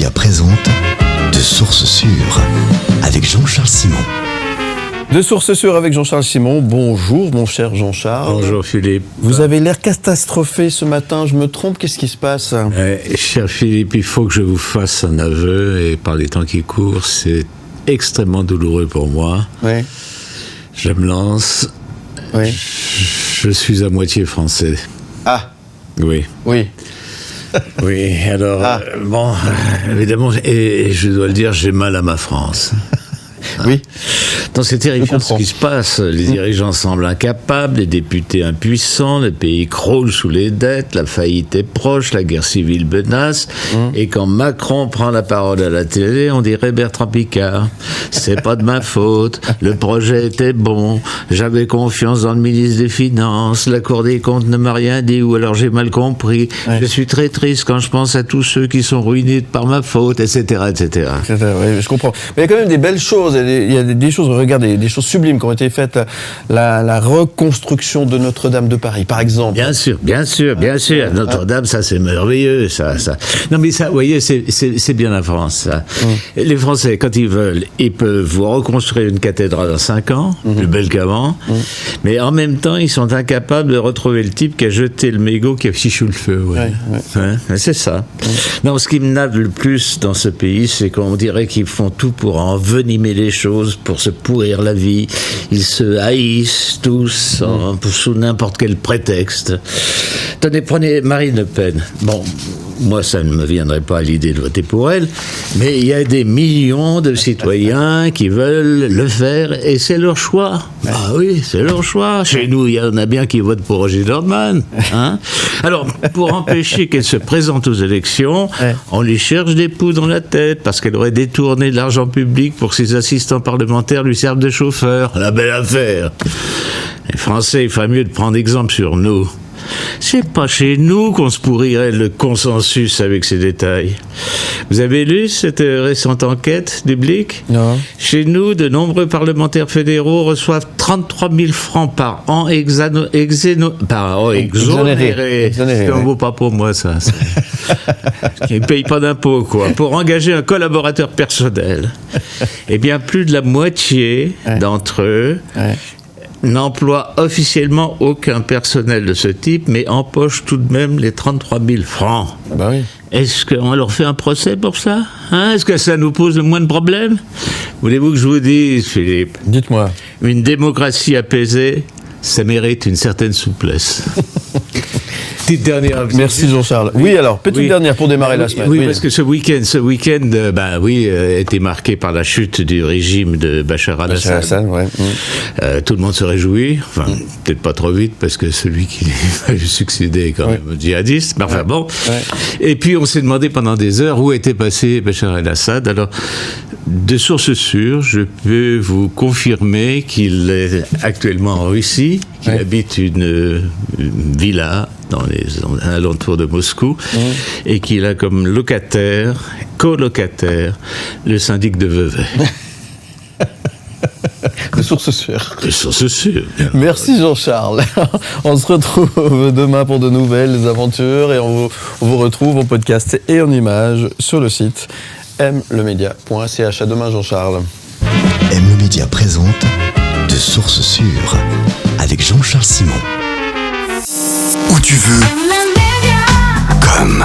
Média présente De Sources Sûres avec Jean-Charles Simon. De Sources Sûres avec Jean-Charles Simon. Bonjour mon cher Jean-Charles. Bonjour Philippe. Vous avez l'air catastrophé ce matin, je me trompe, qu'est-ce qui se passe ? Cher Philippe, il faut que je vous fasse un aveu, et par les temps qui courent, c'est extrêmement douloureux pour moi. Oui. Je me lance. Oui. Je suis à moitié français. Ah, Oui. oui. Oui, alors, bon, évidemment, et je dois le dire, j'ai mal à ma France. Oui. Donc c'est terrifiant ce comprends. qui se passe. Les dirigeants semblent incapables, les députés impuissants, le pays croule sous les dettes, la faillite est proche, la guerre civile menace. Et quand Macron prend la parole à la télé, on dirait Bertrand Piccard. C'est pas de ma faute, le projet était bon, j'avais confiance dans le ministre des Finances, la Cour des comptes ne m'a rien dit, ou alors j'ai mal compris. Ouais. Je suis très triste quand je pense à tous ceux qui sont ruinés par ma faute, etc., etc. Oui, je comprends. Mais il y a quand même des belles choses, il y a des choses, regardez, des choses sublimes qui ont été faites. La reconstruction de Notre-Dame de Paris, par exemple. Bien sûr. Notre-Dame, ça c'est merveilleux, ça. Non mais ça, vous voyez, c'est bien la France, ça. Les Français, quand ils veulent, ils peuvent vous reconstruire une cathédrale en 5 ans, plus belle qu'avant, mais en même temps, ils sont incapables de retrouver le type qui a jeté le mégot, qui a fichu le feu. Ouais. Hein, c'est ça. Non, ce qui me nave le plus dans ce pays, c'est qu'on dirait qu'ils font tout pour envenimer les choses, pour se pourrir la vie. Ils se haïssent tous sous n'importe quel prétexte. Tenez, prenez Marine Le Pen. Bon, moi, ça ne me viendrait pas à l'idée de voter pour elle, mais il y a des millions de citoyens qui veulent le faire, et c'est leur choix. Ah oui, c'est leur choix. Chez nous, il y en a bien qui votent pour Roger Nordman. Hein. Alors, pour empêcher qu'elle se présente aux élections, on lui cherche des poux dans la tête, parce qu'elle aurait détourné de l'argent public pour que ses assistants parlementaires lui servent de chauffeur. La belle affaire. Les Français, il ferait mieux de prendre exemple sur nous. C'est pas chez nous qu'on se pourrirait le consensus avec ces détails. Vous avez lu cette récente enquête du Blick ? Non. Chez nous, de nombreux parlementaires fédéraux reçoivent 33 000 francs par an exonérés. Exonérés, Ça ne vaut pas pour moi, ça. Ils ne payent pas d'impôts, quoi. Pour engager un collaborateur personnel. Eh bien, plus de la moitié d'entre eux n'emploie officiellement aucun personnel de ce type, mais empoche tout de même les 33 000 francs. Bah oui. Est-ce qu'on leur fait un procès pour ça ? Est-ce que ça nous pose le moins de problèmes ? Voulez-vous que je vous dise, Philippe ? Dites-moi. Une démocratie apaisée, ça mérite une certaine souplesse. Petite dernière. Merci Jean-Charles. Oui, alors, petite dernière pour démarrer la semaine. Oui, parce que ce week-end, a été marqué par la chute du régime de Bachar al-Assad. Tout le monde se réjouit, enfin, peut-être pas trop vite, parce que celui qui va lui succéder est quand même djihadiste, mais enfin bon. Et puis on s'est demandé pendant des heures où était passé Bachar al-Assad. Alors, de sources sûres, je peux vous confirmer qu'il est actuellement en Russie, qu'il habite une villa dans les alentours de Moscou, et qu'il a comme colocataire, le syndic de Vevey. De sources sûres. De sources sûres. Merci Jean-Charles. On se retrouve demain pour de nouvelles aventures, et on vous retrouve en podcast et en images sur le site mlemedia.ch. À demain Jean-Charles. M le Média présente De Sources Sûres avec Jean-Charles Simon. Où tu veux, comme